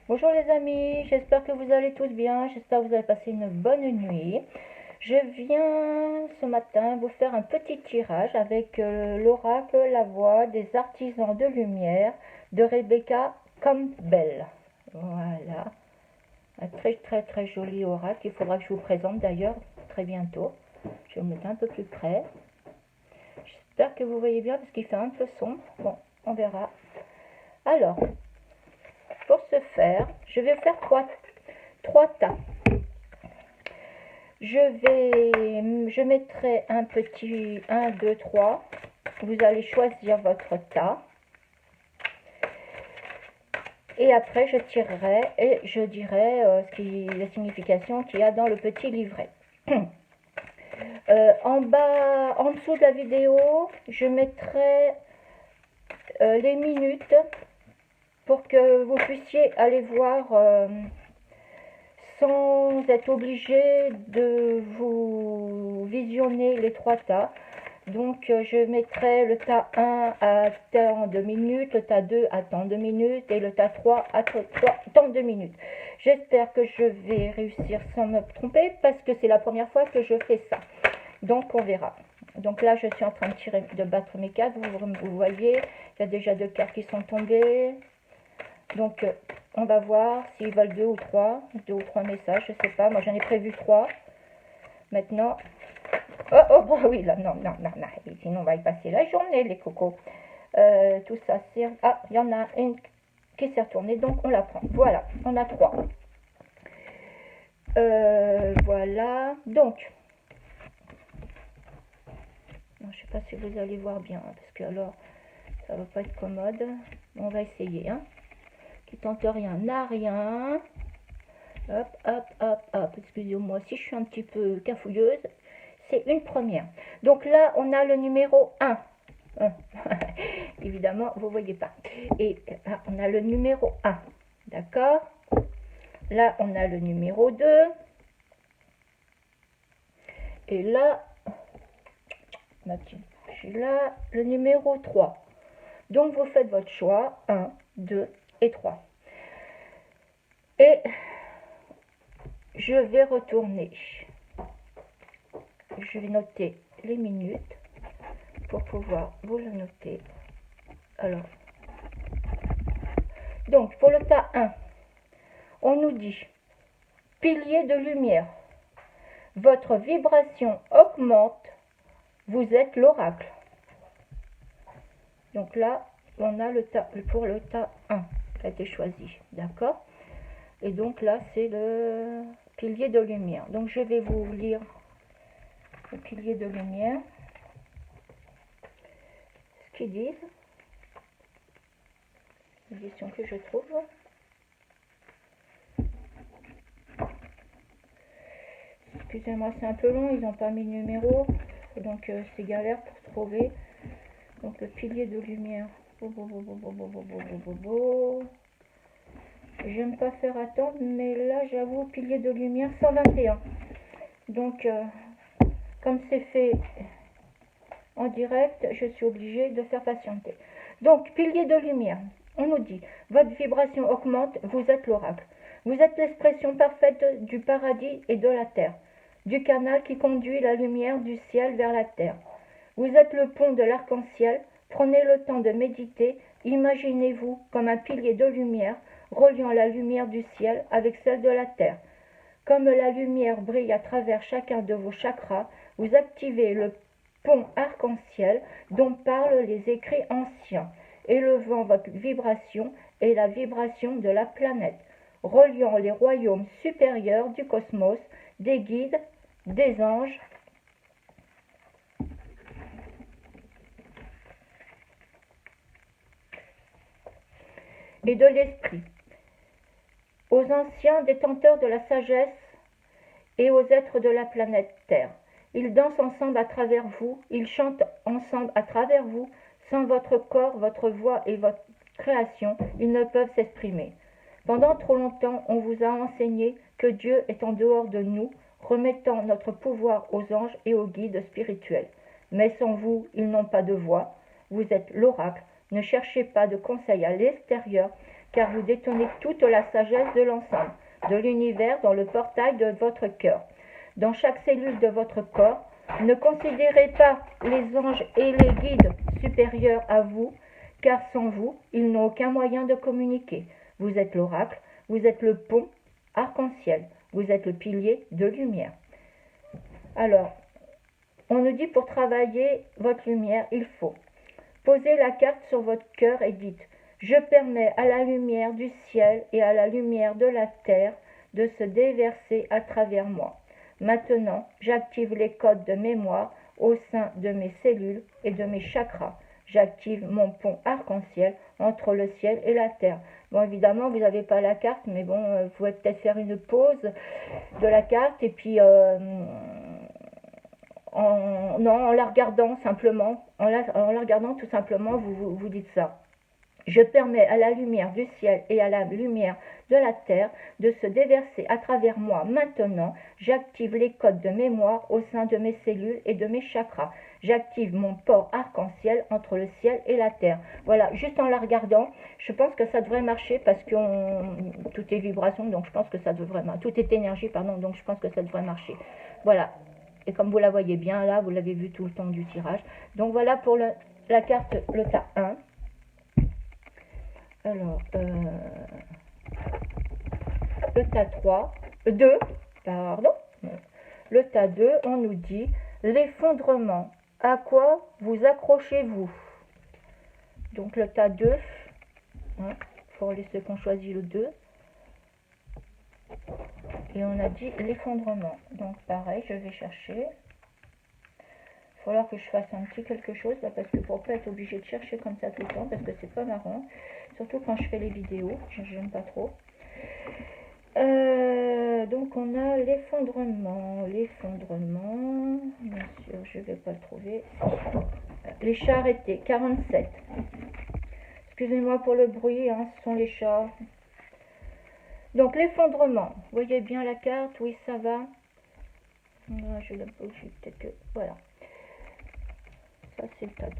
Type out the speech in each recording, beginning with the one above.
Bonjour les amis, j'espère que vous allez tous bien, j'espère que vous avez passé une bonne nuit. Je viens ce matin vous faire un petit tirage avec l'oracle La Voix des Artisans de Lumière de Rebecca Campbell. Voilà, un très joli oracle, il faudra que je vous présente d'ailleurs très bientôt. Je vais me mettre un peu plus près. J'espère que vous voyez bien parce qu'il fait un peu sombre. Bon, on verra. Alors, pour ce faire, je vais faire trois tas. Je mettrai un petit 1, 2, 3. Vous allez choisir votre tas. Et après, je tirerai et je dirai la signification qu'il y a dans le petit livret. En bas, en dessous de la vidéo, je mettrai les minutes pour que vous puissiez aller voir sans être obligé de vous visionner les trois tas. Donc je mettrai le tas 1 à tant de minutes, le tas 2 à tant de minutes et le tas 3 à tant de minutes. J'espère que je vais réussir sans me tromper parce que c'est la première fois que je fais ça. Donc on verra. Donc là je suis en train de battre mes cartes, vous voyez, il y a déjà 2 cartes qui sont tombées. Donc on va voir s'ils veulent 2 ou 3 messages, je sais pas, moi j'en ai prévu 3. Maintenant, oh bah oui, là, non, sinon on va y passer la journée les cocos. Tout ça c'est, ah, il y en a une qui s'est retournée, donc on la prend. Voilà, on a 3. Voilà, donc, je sais pas si vous allez voir bien, parce que alors, ça va pas être commode. On va essayer, hein. Qui tente rien n'a rien. Hop, excusez-moi si je suis un petit peu cafouilleuse. C'est une première. Donc là, on a le numéro 1. Évidemment, vous ne voyez pas. Et là, on a le numéro 1. D'accord? Là, on a le numéro 2. Et là, ma petite bouche est là, le numéro 3. Donc, vous faites votre choix. 1, 2 et 3. Et je vais retourner. Je vais noter les minutes pour pouvoir vous le noter. Alors, donc pour le tas 1, on nous dit pilier de lumière. Votre vibration augmente. Vous êtes l'oracle. Donc là, on a le tas pour le tas 1 qui a été choisi. D'accord? Et donc là, c'est le pilier de lumière. Donc je vais vous lire le pilier de lumière. Ce qu'ils disent. L'édition que je trouve. Excusez-moi, c'est un peu long, ils n'ont pas mis de numéro. Donc c'est galère pour trouver. Donc le pilier de lumière. J'aime pas faire attendre, mais là j'avoue, pilier de lumière 121. Donc comme c'est fait en direct, je suis obligée de faire patienter. Donc pilier de lumière, on nous dit, votre vibration augmente, vous êtes l'oracle. Vous êtes l'expression parfaite du paradis et de la terre, du canal qui conduit la lumière du ciel vers la terre. Vous êtes le pont de l'arc-en-ciel. Prenez le temps de méditer. Imaginez-vous comme un pilier de lumière reliant la lumière du ciel avec celle de la terre. Comme la lumière brille à travers chacun de vos chakras, vous activez le pont arc-en-ciel dont parlent les écrits anciens, élevant votre vibration et la vibration de la planète, reliant les royaumes supérieurs du cosmos, des guides, des anges, et de l'esprit, aux anciens détenteurs de la sagesse et aux êtres de la planète Terre. Ils dansent ensemble à travers vous, ils chantent ensemble à travers vous. Sans votre corps, votre voix et votre création, ils ne peuvent s'exprimer. Pendant trop longtemps, on vous a enseigné que Dieu est en dehors de nous, remettant notre pouvoir aux anges et aux guides spirituels. Mais sans vous, ils n'ont pas de voix. Vous êtes l'oracle. Ne cherchez pas de conseils à l'extérieur, car vous détenez toute la sagesse de l'ensemble, de l'univers dans le portail de votre cœur. Dans chaque cellule de votre corps, ne considérez pas les anges et les guides supérieurs à vous, car sans vous, ils n'ont aucun moyen de communiquer. Vous êtes l'oracle, vous êtes le pont arc-en-ciel, vous êtes le pilier de lumière. Alors, on nous dit pour travailler votre lumière, il faut poser la carte sur votre cœur et dites « Je permets à la lumière du ciel et à la lumière de la terre de se déverser à travers moi. Maintenant, j'active les codes de mémoire au sein de mes cellules et de mes chakras. J'active mon pont arc-en-ciel entre le ciel et la terre. » Bon, évidemment, vous n'avez pas la carte, mais bon, vous pouvez peut-être faire une pause de la carte et puis en la regardant simplement, en la regardant tout simplement, vous dites ça. Je permets à la lumière du ciel et à la lumière de la terre de se déverser à travers moi. Maintenant, j'active les codes de mémoire au sein de mes cellules et de mes chakras. J'active mon port arc-en-ciel entre le ciel et la terre. Voilà, juste en la regardant, je pense que ça devrait marcher parce que tout est vibration, donc je pense que ça devrait marcher. Tout est énergie, pardon, donc je pense que ça devrait marcher. Voilà. Et comme vous la voyez bien là, vous l'avez vu tout le temps du tirage. Donc voilà pour la carte, le tas 1. Alors, le tas 2, pardon. Le tas 2, on nous dit l'effondrement. À quoi vous accrochez-vous? Donc le tas 2, pour ceux qui ont choisi le 2. Et on a dit l'effondrement. Donc pareil, je vais chercher. Il va falloir que je fasse un petit quelque chose là, parce que pour pas être obligé de chercher comme ça tout le temps, parce que c'est pas marrant. Surtout quand je fais les vidéos, j'aime pas trop. Donc on a l'effondrement. L'effondrement, bien sûr, je vais pas le trouver. Les chats arrêtés, 47. Excusez-moi pour le bruit, hein, ce sont les chats. Donc l'effondrement, vous voyez bien la carte, oui ça va. Je l'ai pas oublié, peut-être que, voilà. Ça c'est le tas de...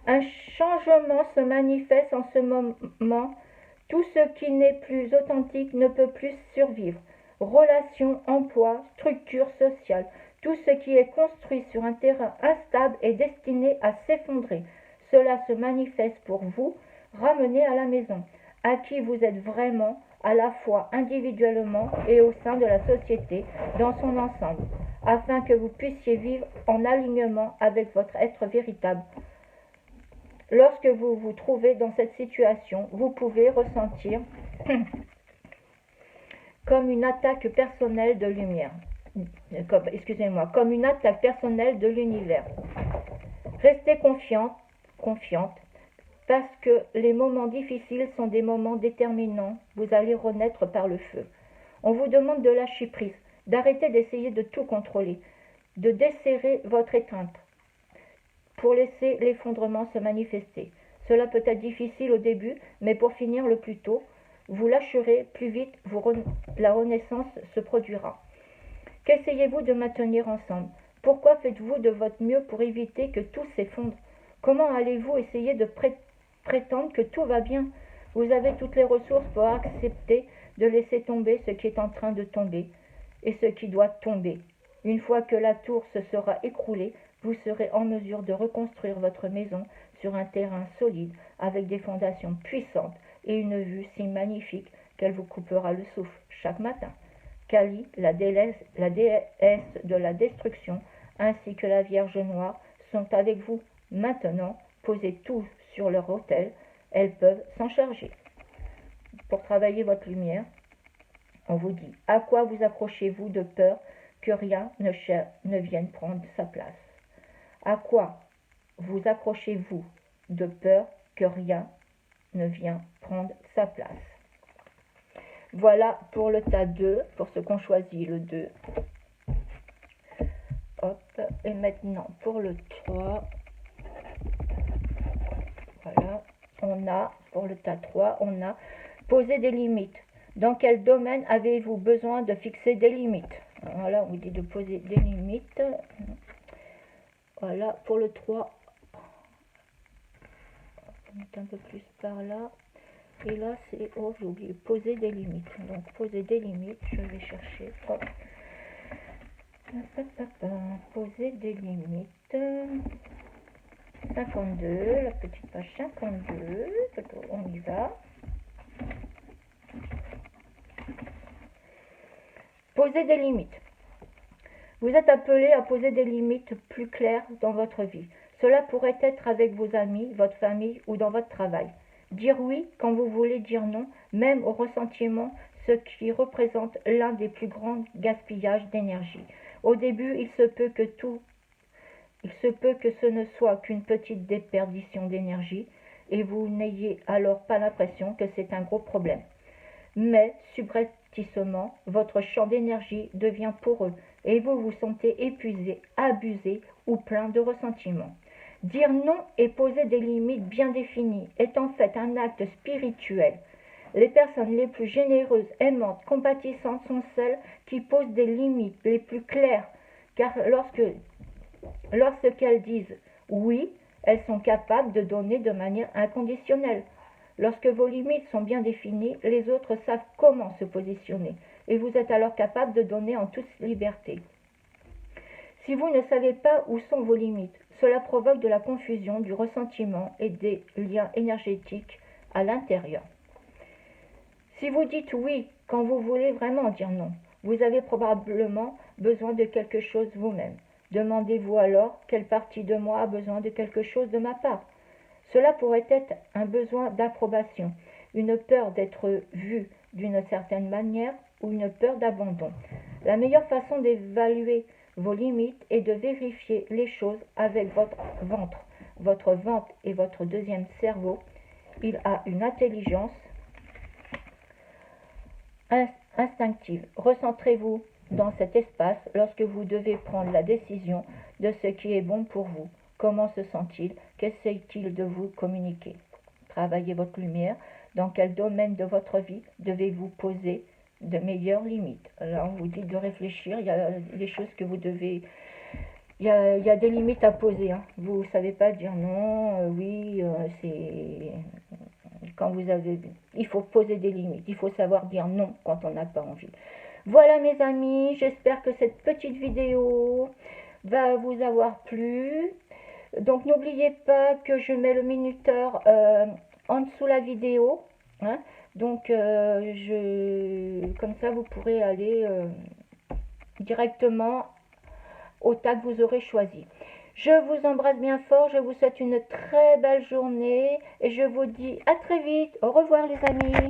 Un changement se manifeste en ce moment. Tout ce qui n'est plus authentique ne peut plus survivre. Relations, emploi, structure sociale. Tout ce qui est construit sur un terrain instable est destiné à s'effondrer. Cela se manifeste pour vous, ramené à la maison, à qui vous êtes vraiment, à la fois individuellement et au sein de la société dans son ensemble, afin que vous puissiez vivre en alignement avec votre être véritable. Lorsque vous vous trouvez dans cette situation, vous pouvez ressentir comme une attaque personnelle de lumière. Comme une attaque personnelle de l'univers. Restez confiante, parce que les moments difficiles sont des moments déterminants. Vous allez renaître par le feu. On vous demande de lâcher prise, d'arrêter d'essayer de tout contrôler, de desserrer votre étreinte pour laisser l'effondrement se manifester. Cela peut être difficile au début, mais pour finir le plus tôt, vous lâcherez plus vite, la renaissance se produira. Qu'essayez-vous de maintenir ensemble? Pourquoi faites-vous de votre mieux pour éviter que tout s'effondre? Comment allez-vous essayer de prétendre que tout va bien? Vous avez toutes les ressources pour accepter de laisser tomber ce qui est en train de tomber et ce qui doit tomber. Une fois que la tour se sera écroulée, vous serez en mesure de reconstruire votre maison sur un terrain solide avec des fondations puissantes et une vue si magnifique qu'elle vous coupera le souffle chaque matin. Kali, la déesse de la destruction, ainsi que la Vierge Noire sont avec vous. Maintenant, posez tout sur leur autel, elles peuvent s'en charger. Pour travailler votre lumière, on vous dit, à quoi vous accrochez-vous de peur que rien ne vienne prendre sa place? À quoi vous accrochez-vous de peur que rien ne vienne prendre sa place? Voilà pour le tas 2, pour ceux qui ont choisi le 2. Hop, et maintenant pour le 3. Voilà, on a, pour le tas 3, on a posé des limites. Dans quel domaine avez-vous besoin de fixer des limites? Voilà, on vous dit de poser des limites. Voilà, pour le 3, on va mettre un peu plus par là. Et là, c'est, oh, j'ai oublié, poser des limites. Donc, poser des limites, je vais chercher. Hop. Poser des limites. 52, la petite page 52. On y va. Poser des limites. Vous êtes appelé à poser des limites plus claires dans votre vie. Cela pourrait être avec vos amis, votre famille ou dans votre travail. Dire oui quand vous voulez dire non, même au ressentiment, ce qui représente l'un des plus grands gaspillages d'énergie. Au début, il se peut que ce ne soit qu'une petite déperdition d'énergie et vous n'ayez alors pas l'impression que c'est un gros problème. Mais, subrepticement, votre champ d'énergie devient poreux et vous vous sentez épuisé, abusé ou plein de ressentiment. Dire non et poser des limites bien définies est en fait un acte spirituel. Les personnes les plus généreuses, aimantes, compatissantes sont celles qui posent des limites les plus claires, car lorsqu'elles disent oui, elles sont capables de donner de manière inconditionnelle. Lorsque vos limites sont bien définies, les autres savent comment se positionner et vous êtes alors capable de donner en toute liberté. Si vous ne savez pas où sont vos limites, cela provoque de la confusion, du ressentiment et des liens énergétiques à l'intérieur. Si vous dites oui quand vous voulez vraiment dire non, vous avez probablement besoin de quelque chose vous-même. Demandez-vous alors quelle partie de moi a besoin de quelque chose de ma part. Cela pourrait être un besoin d'approbation, une peur d'être vu d'une certaine manière ou une peur d'abandon. La meilleure façon d'évaluer vos limites est de vérifier les choses avec votre ventre. Votre ventre est votre deuxième cerveau. Il a une intelligence instinctive. Recentrez-vous dans cet espace lorsque vous devez prendre la décision de ce qui est bon pour vous. Comment se sent-il? Qu'essaye-t-il de vous communiquer? Travaillez votre lumière. Dans quel domaine de votre vie devez-vous poser de meilleures limites? Là, on vous dit de réfléchir. Il y a des choses que vous devez... Il y a des limites à poser. Hein. Vous ne savez pas dire non, oui, c'est... Quand vous avez... Il faut poser des limites. Il faut savoir dire non quand on n'a pas envie. Voilà mes amis, j'espère que cette petite vidéo va vous avoir plu. Donc n'oubliez pas que je mets le minuteur en dessous la vidéo. Hein. Donc comme ça vous pourrez aller directement au tas que vous aurez choisi. Je vous embrasse bien fort, je vous souhaite une très belle journée et je vous dis à très vite. Au revoir les amis.